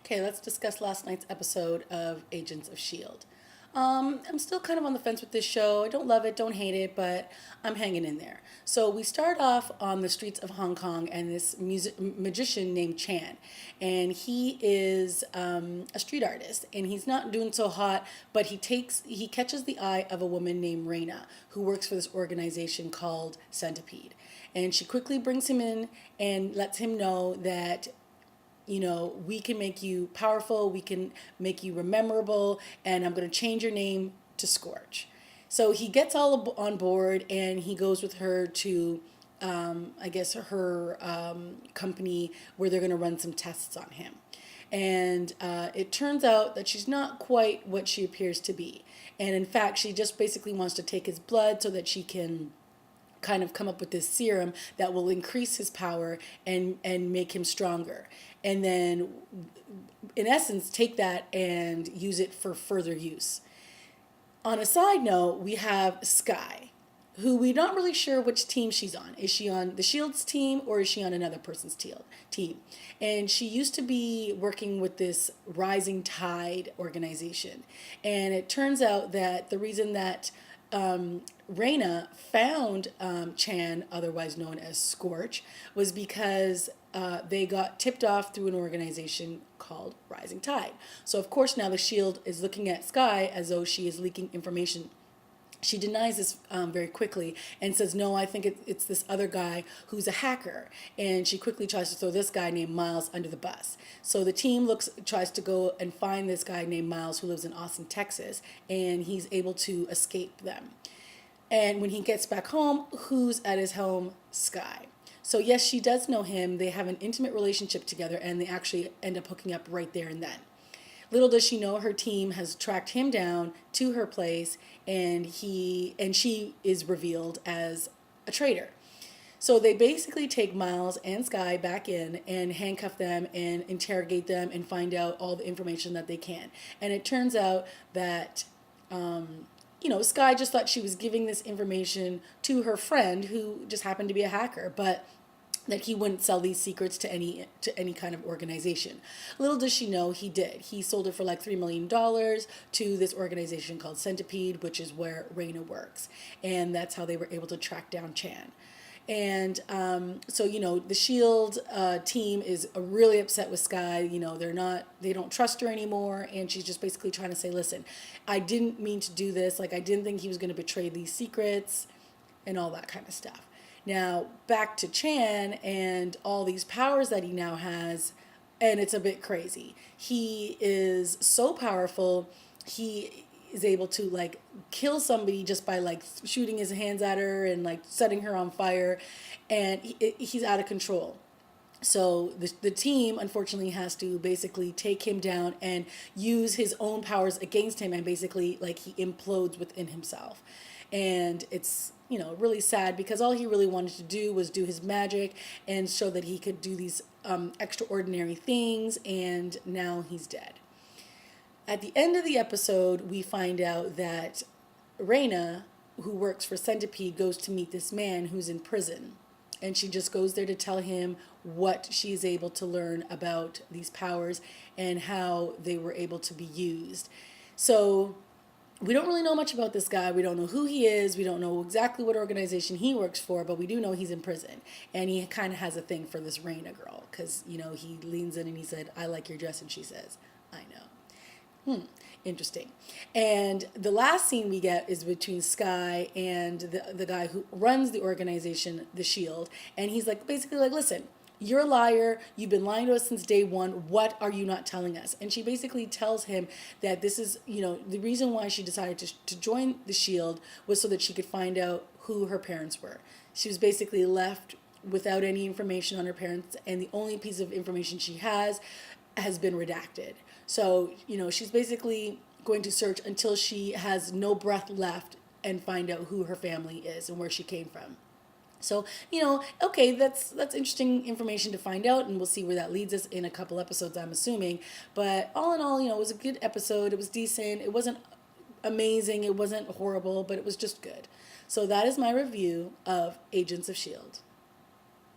Okay, let's discuss last night's episode of Agents of S.H.I.E.L.D. I'm still kind of on the fence with this show. I don't love it, don't hate it, but I'm hanging in there. So we start off on the streets of Hong Kong, and this magician named Chan, and he is a street artist, and he's not doing so hot, but he catches the eye of a woman named Reina, who works for this organization called Centipede, and she quickly brings him in and lets him know that we can make you powerful, we can make you memorable, and I'm going to change your name to Scorch. So he gets all on board and he goes with her to, I guess, her company where they're going to run some tests on him. And it turns out that she's not quite what she appears to be. And in fact, she just basically wants to take his blood so that she can kind of come up with this serum that will increase his power and make him stronger. And then, in essence, take that and use it for further use. On a side note, we have Sky, who we're not really sure which team she's on. Is she on the S.H.I.E.L.D's team or is she on another person's team? And she used to be working with this Rising Tide organization. And it turns out that the reason that Reina found Chan, otherwise known as Scorch, was because they got tipped off through an organization called Rising Tide. So, of course, now the S.H.I.E.L.D. is looking at Sky as though she is leaking information. She denies this very quickly and says, no, I think it's this other guy who's a hacker. And she quickly tries to throw this guy named Miles under the bus. So the team tries to go and find this guy named Miles who lives in Austin, Texas, and he's able to escape them. And when he gets back home, who's at his home? Sky. So yes, she does know him. They have an intimate relationship together, and they actually end up hooking up right there and then. Little does she know her team has tracked him down to her place, and she is revealed as a traitor. So they basically take Miles and Sky back in and handcuff them and interrogate them and find out all the information that they can. And it turns out that Sky just thought she was giving this information to her friend who just happened to be a hacker, but that he wouldn't sell these secrets to any kind of organization. Little does she know he did. He sold it for like $3 million to this organization called Centipede, which is where Reina works. And that's how they were able to track down Chan. And so the S.H.I.E.L.D. Team is really upset with Sky. They don't trust her anymore, and she's just basically trying to say, listen, I didn't mean to do this. Like, I didn't think he was going to betray these secrets and all that kind of stuff. Now, back to Chan and all these powers that he now has, and it's a bit crazy. He is so powerful, he is able to like kill somebody just by like shooting his hands at her and like setting her on fire, and he's out of control. So the team unfortunately has to basically take him down and use his own powers against him, and basically like he implodes within himself. And it's really sad because all he really wanted to do was do his magic and show that he could do these extraordinary things, and now he's dead. At the end of the episode, we find out that Reina, who works for Centipede, goes to meet this man who's in prison. And she just goes there to tell him what she's able to learn about these powers and how they were able to be used. So we don't really know much about this guy. We don't know who he is. We don't know exactly what organization he works for, but we do know he's in prison. And he kind of has a thing for this Reina girl because, he leans in and he said, I like your dress. And she says, I know. Interesting. And the last scene we get is between Sky and the guy who runs the organization, the S.H.I.E.L.D. And he's like, basically like, listen, you're a liar. You've been lying to us since day one. What are you not telling us? And she basically tells him that this is, the reason why she decided to join the S.H.I.E.L.D. was so that she could find out who her parents were. She was basically left without any information on her parents, and the only piece of information she has been redacted. So, she's basically going to search until she has no breath left and find out who her family is and where she came from. So, okay, that's interesting information to find out, and we'll see where that leads us in a couple episodes, I'm assuming. But all in all, it was a good episode. It was decent. It wasn't amazing. It wasn't horrible, but it was just good. So that is my review of Agents of S.H.I.E.L.D.